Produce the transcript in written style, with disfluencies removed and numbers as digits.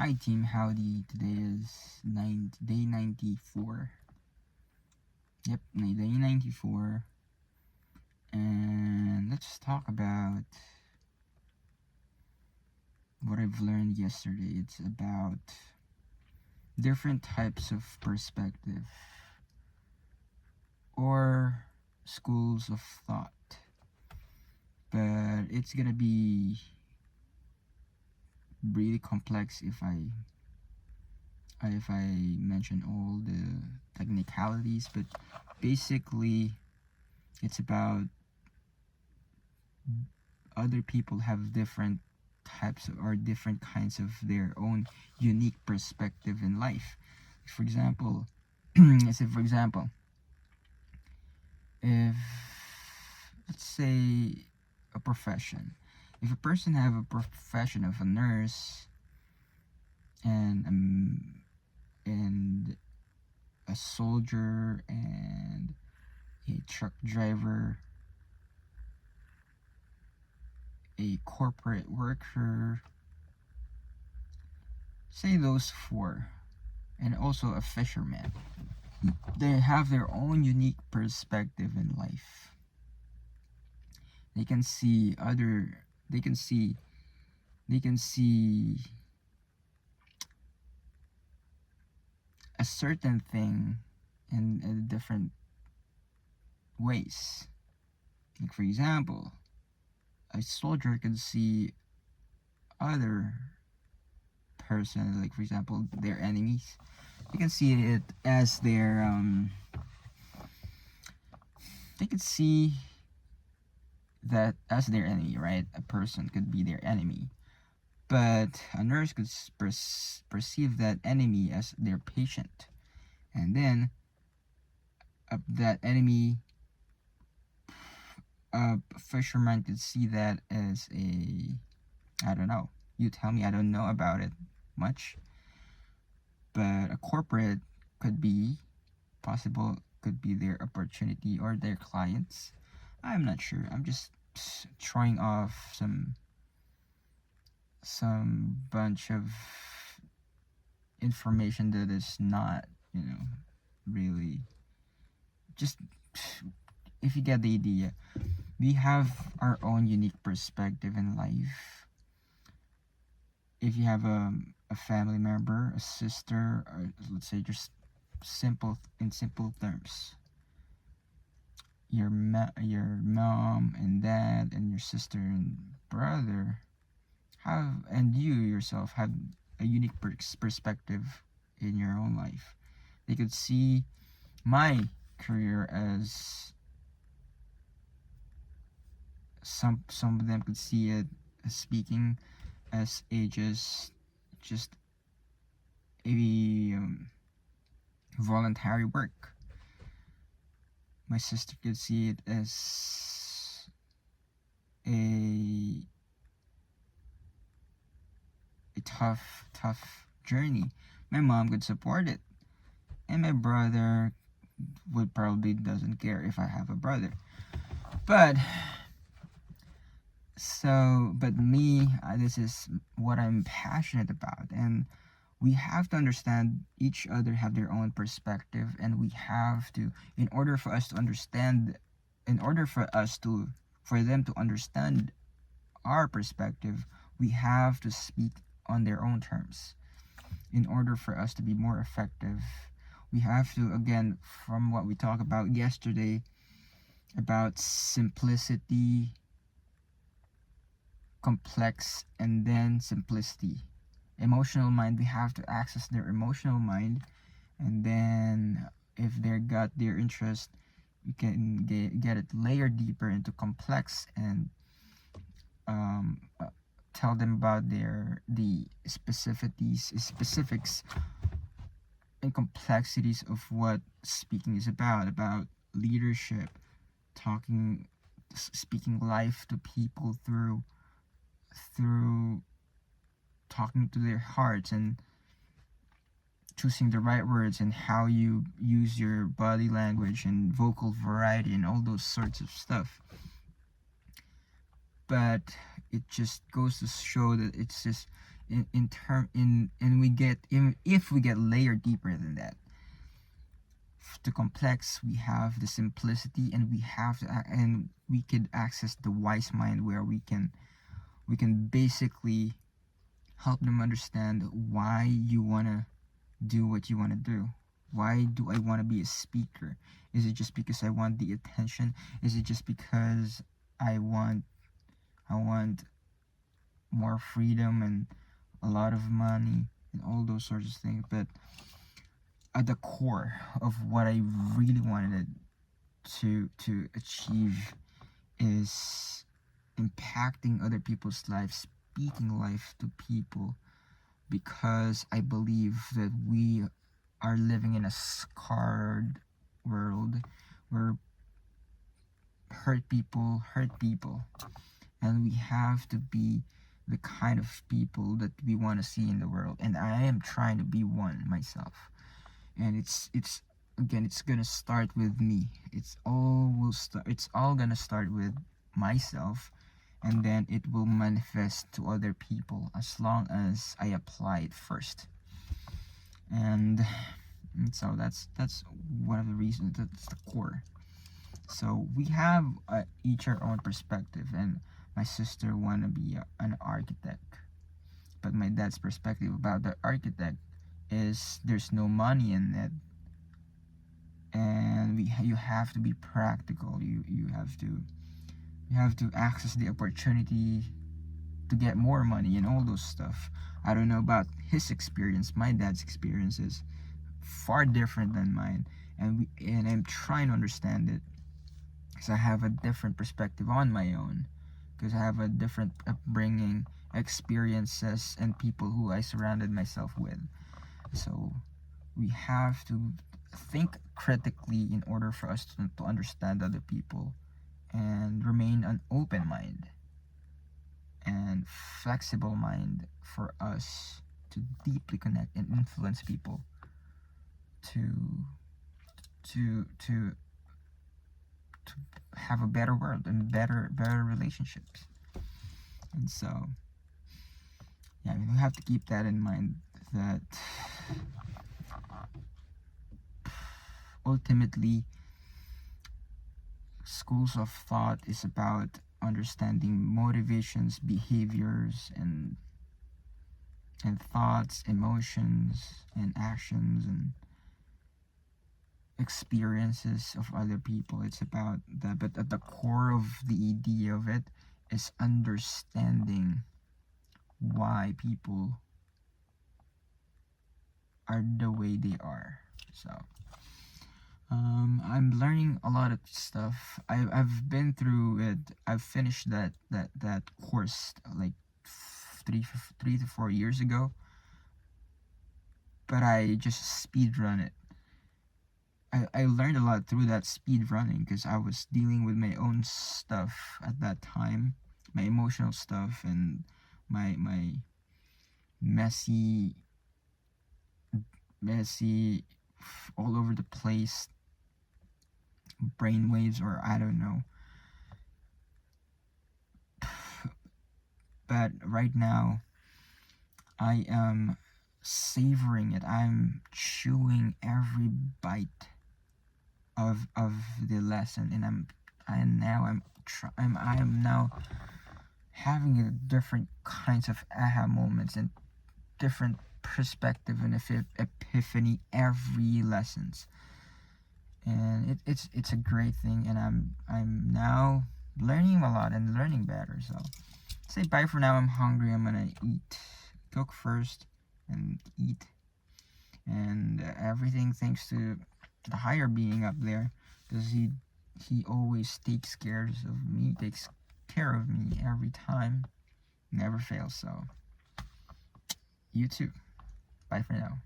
Hi team, howdy. Today is day 94. Yep, day 94. And let's talk about what I've learned yesterday. It's about different types of perspective or schools of thought. But it's gonna be really complex if I mention all the technicalities, but basically it's about other people have different types or different kinds of their own unique perspective in life. For example, if let's say a profession, if a person have a profession of a nurse and a soldier and a truck driver, a corporate worker, say those four, and also a fisherman, they have their own unique perspective in life. They can see a certain thing in different ways. Like for example, a soldier can see other person, like for example their enemies. They can see it as they can see that as their enemy, right? A person could be their enemy, but a nurse could perceive that enemy as their patient, and then that enemy, a fisherman could see that as a, I don't know, you tell me, I don't know about it much, but a corporate could be could be their opportunity or their clients. I'm not sure, I'm just throwing off some bunch of information that is not, really, just, if you get the idea. We have our own unique perspective in life. If you have a family member, a sister, or let's say just simple terms, your mom and dad and your sister and brother and you yourself have a unique perspective in your own life. They could see my career as, some of them could see it as speaking as just a voluntary work. My sister could see it as a tough journey. My mom could support it, and my brother would probably doesn't care if I have a brother. But me, this is what I'm passionate about, and we have to understand each other have their own perspective, and we have to, in order for us to understand, in order for them to understand our perspective, we have to speak on their own terms. In order for us to be more effective, we have to, again, from what we talked about yesterday, about simplicity, complex, and then simplicity. Emotional mind, we have to access their emotional mind, and then if they got their interest, you can get it layered deeper into complex, and tell them about the specifics and complexities of what speaking is about leadership, speaking life to people through talking to their hearts and choosing the right words, and how you use your body language and vocal variety and all those sorts of stuff. But it just goes to show that in term in and we get if we get layered deeper than that, to complex, we have the simplicity, and and we could access the wise mind, where we can basically help them understand why you want to do what you want to do. Why do I want to be a speaker? Is it just because I want the attention? Is it just because I want I want more freedom and a lot of money and all those sorts of things? But at the core of what I really wanted to achieve is impacting other people's lives, speaking life to people, because I believe that we are living in a scarred world where hurt people, and we have to be the kind of people that we want to see in the world. And I am trying to be one myself. And it's again, it's gonna start with me. It's all gonna start with myself, and then it will manifest to other people as long as I apply it first. And so that's one of the reasons. That's the core. So we have each our own perspective, and my sister want to be an architect, but my dad's perspective about the architect is there's no money in it, and you have to be practical. You have to access the opportunity to get more money and all those stuff. I don't know about his experience. My dad's experience is far different than mine, and I'm trying to understand it, because I have a different perspective on my own, because I have a different upbringing, experiences, and people who I surrounded myself with. So we have to think critically in order for us to understand other people, and remain an open mind and flexible mind for us to deeply connect and influence people to to to have a better world and better relationships. And so yeah, we have to keep that in mind, that ultimately schools of thought is about understanding motivations, behaviors, and thoughts, emotions, and actions, and experiences of other people. It's about that, but at the core of the idea of it is understanding why people are the way they are. So I'm learning a lot of stuff. I've been through it. I've finished that course like 3 to 4 years ago, but I just speed run it. I learned a lot through that speed running, because I was dealing with my own stuff at that time, my emotional stuff, and my messy messy all over the place brainwaves, or I don't know. But right now I am savoring it. I'm chewing every bite of the lesson, and I am now having a different kinds of aha moments and different perspective and epiphany every lessons. And it's a great thing, and I'm now learning a lot and learning better. So say bye for now. I'm hungry. I'm gonna eat, cook first, and eat, and everything thanks to the higher being up there, because he always takes care of me every time, never fails. So you too. Bye for now.